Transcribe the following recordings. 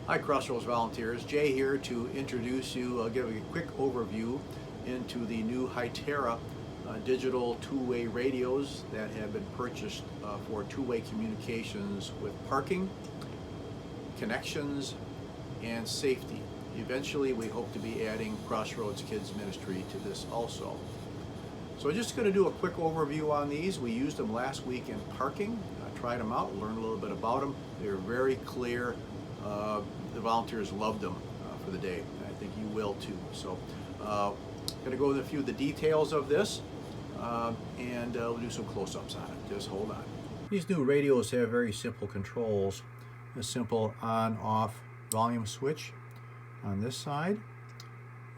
Hi Crossroads volunteers, Jay here to introduce you, give a quick overview into the new Hytera digital two-way radios that have been purchased for two-way communications with parking, connections, and safety. Eventually we hope to be adding Crossroads Kids Ministry to this also. So I'm just going to do a quick overview on these. We used them last week in parking, tried them out, learned a little bit about them. They were very clear. The volunteers loved them for the day. I think you will too. So going to go with a few of the details of this and we'll do some close-ups on it. Just hold on. These new radios have very simple controls. A simple on-off volume switch on this side.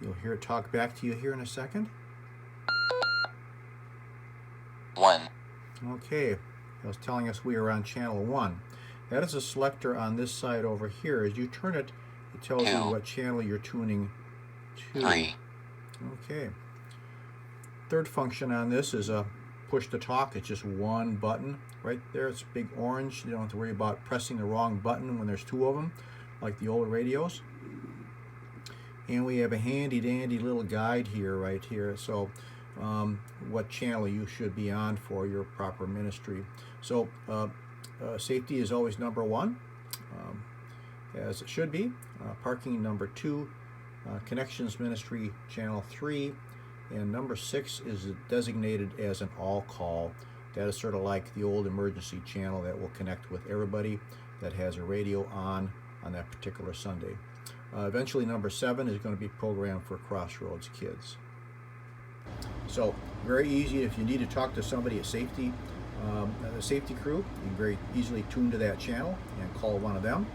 You'll hear it talk back to you here in a second. 1. Okay, it was telling us we are on channel 1. That is a selector on this side over here. As you turn it, it tells you what channel you're tuning to. 3. Okay. Third function on this is a push to talk. It's just one button right there. It's big orange. You don't have to worry about pressing the wrong button when there's two of them, like the old radios. And we have a handy dandy little guide here, right here. So what channel you should be on for your proper ministry. So safety is always number 1, as it should be. Parking number 2, connections ministry channel 3, and number 6 is designated as an all call. That is sort of like the old emergency channel that will connect with everybody that has a radio on that particular Sunday. Eventually number 7 is going to be programmed for Crossroads Kids. So very easy if you need to talk to somebody at safety, the safety crew. You can very easily tune to that channel and call one of them,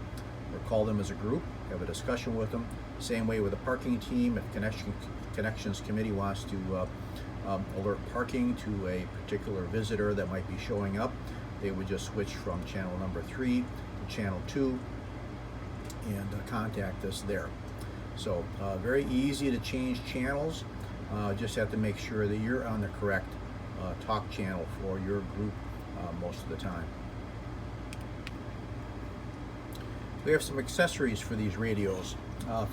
or call them as a group, have a discussion with them. Same way with the parking team. If connections committee wants to alert parking to a particular visitor that might be showing up, they would just switch from channel number 3 to channel 2 and contact us there. So very easy to change channels. Just have to make sure that you're on the correct talk channel for your group most of the time. We have some accessories for these radios.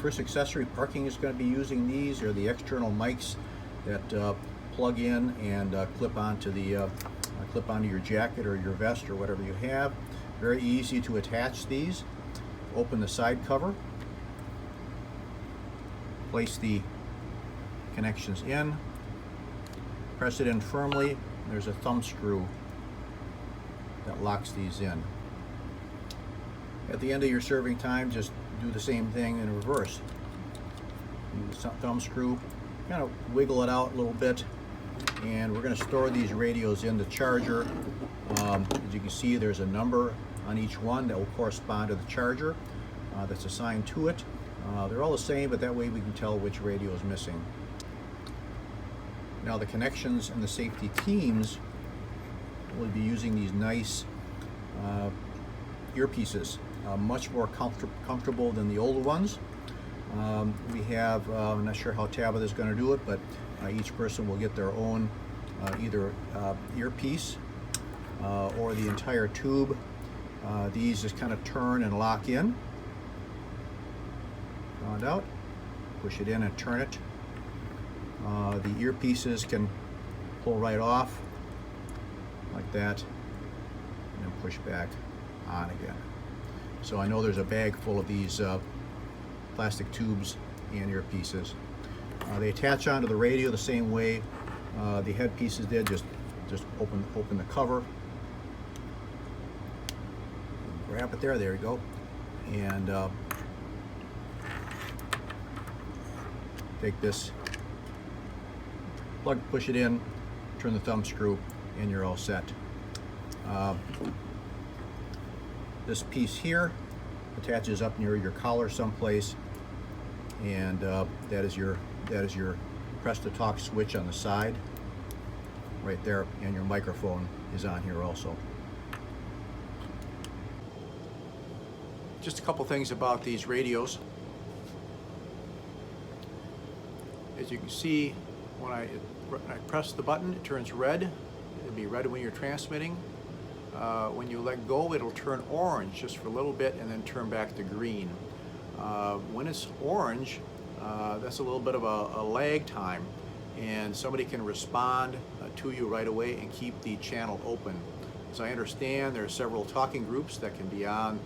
First accessory, parking is going to be using these. They're the external mics that plug in and clip onto your jacket or your vest or whatever you have. Very easy to attach these. Open the side cover. Place the connections in. Press it in firmly. There's a thumb screw that locks these in. At the end of your serving time, just do the same thing in reverse. Use the thumb screw, kind of wiggle it out a little bit, and we're going to store these radios in the charger. As you can see, there's a number on each one that will correspond to the charger that's assigned to it. They're all the same, but that way we can tell which radio is missing. Now the connections and the safety teams will be using these nice earpieces, much more comfortable than the old ones. We have, I'm not sure how Tabitha is going to do it, but each person will get their own either earpiece or the entire tube. These just kind of turn and lock in. Draw it out, push it in and turn it. The earpieces can pull right off like that and then push back on again. So I know there's a bag full of these plastic tubes and earpieces. They attach onto the radio the same way the headpieces did. Just open the cover, grab it there you go, and take this plug, push it in, turn the thumb screw, and you're all set. This piece here attaches up near your collar someplace, and that is your press to talk switch on the side right there, and your microphone is on here also. Just a couple things about these radios. As you can see, when I press the button, it turns red. It'll be red when you're transmitting. When you let go, it'll turn orange just for a little bit and then turn back to green. When it's orange, that's a little bit of a lag time, and somebody can respond to you right away and keep the channel open. As I understand, there are several talking groups that can be on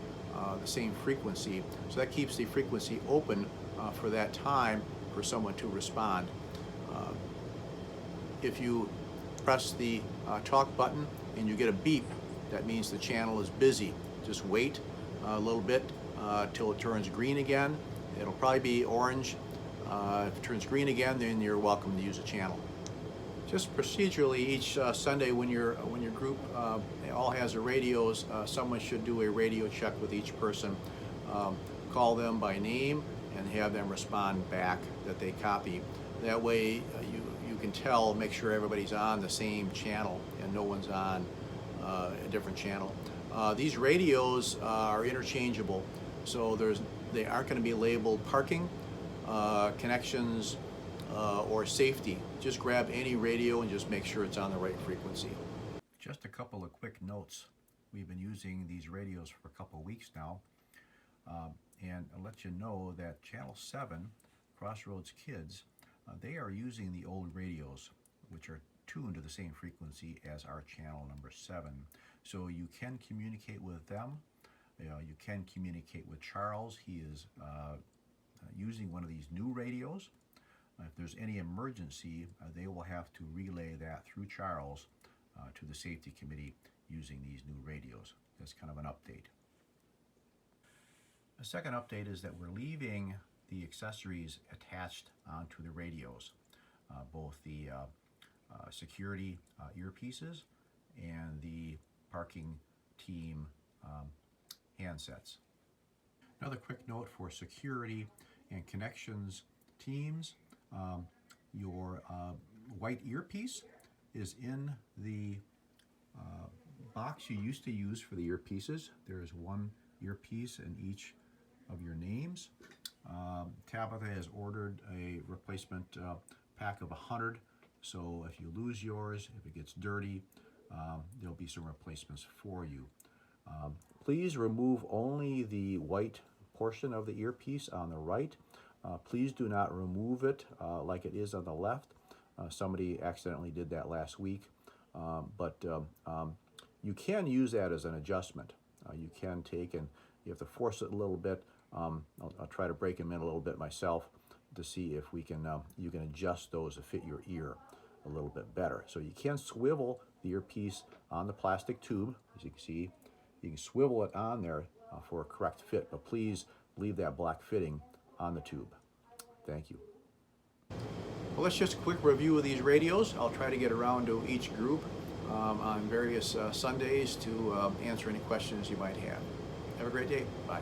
the same frequency, so that keeps the frequency open for that time for someone to respond. If you press the talk button and you get a beep, that means the channel is busy. Just wait a little bit till it turns green again. It'll probably be orange. If it turns green again, then you're welcome to use the channel. Just procedurally, each Sunday when your group all has their radios, someone should do a radio check with each person. Call them by name and have them respond back that they copy. That way you can tell, make sure everybody's on the same channel and no one's on a different channel. These radios are interchangeable, so they aren't going to be labeled parking, connections, or safety. Just grab any radio and just make sure it's on the right frequency. Just a couple of quick notes. We've been using these radios for a couple of weeks now, and I'll let you know that Channel 7, Crossroads Kids, they are using the old radios, which are tuned to the same frequency as our channel number 7. So you can communicate with them. You can communicate with Charles. He is using one of these new radios. If there's any emergency, they will have to relay that through Charles to the safety committee using these new radios. That's kind of an update. The second update is that we're leaving the accessories attached onto the radios, both the security earpieces and the parking team handsets. Another quick note for security and connections teams, your white earpiece is in the box you used to use for the earpieces. There is one earpiece in each of your names. Tabitha has ordered a replacement pack of 100, so if you lose yours, if it gets dirty, there'll be some replacements for you. Please remove only the white portion of the earpiece on the right. Please do not remove it like it is on the left. Somebody accidentally did that last week, but you can use that as an adjustment. You can take and you have to force it a little bit. I'll try to break them in a little bit myself to see if we can you can adjust those to fit your ear a little bit better. So you can swivel the earpiece on the plastic tube. As you can see, you can swivel it on there for a correct fit, but please leave that black fitting on the tube. Thank you. Well, that's just a quick review of these radios. I'll try to get around to each group on various Sundays to answer any questions you might have. Have a great day. Bye.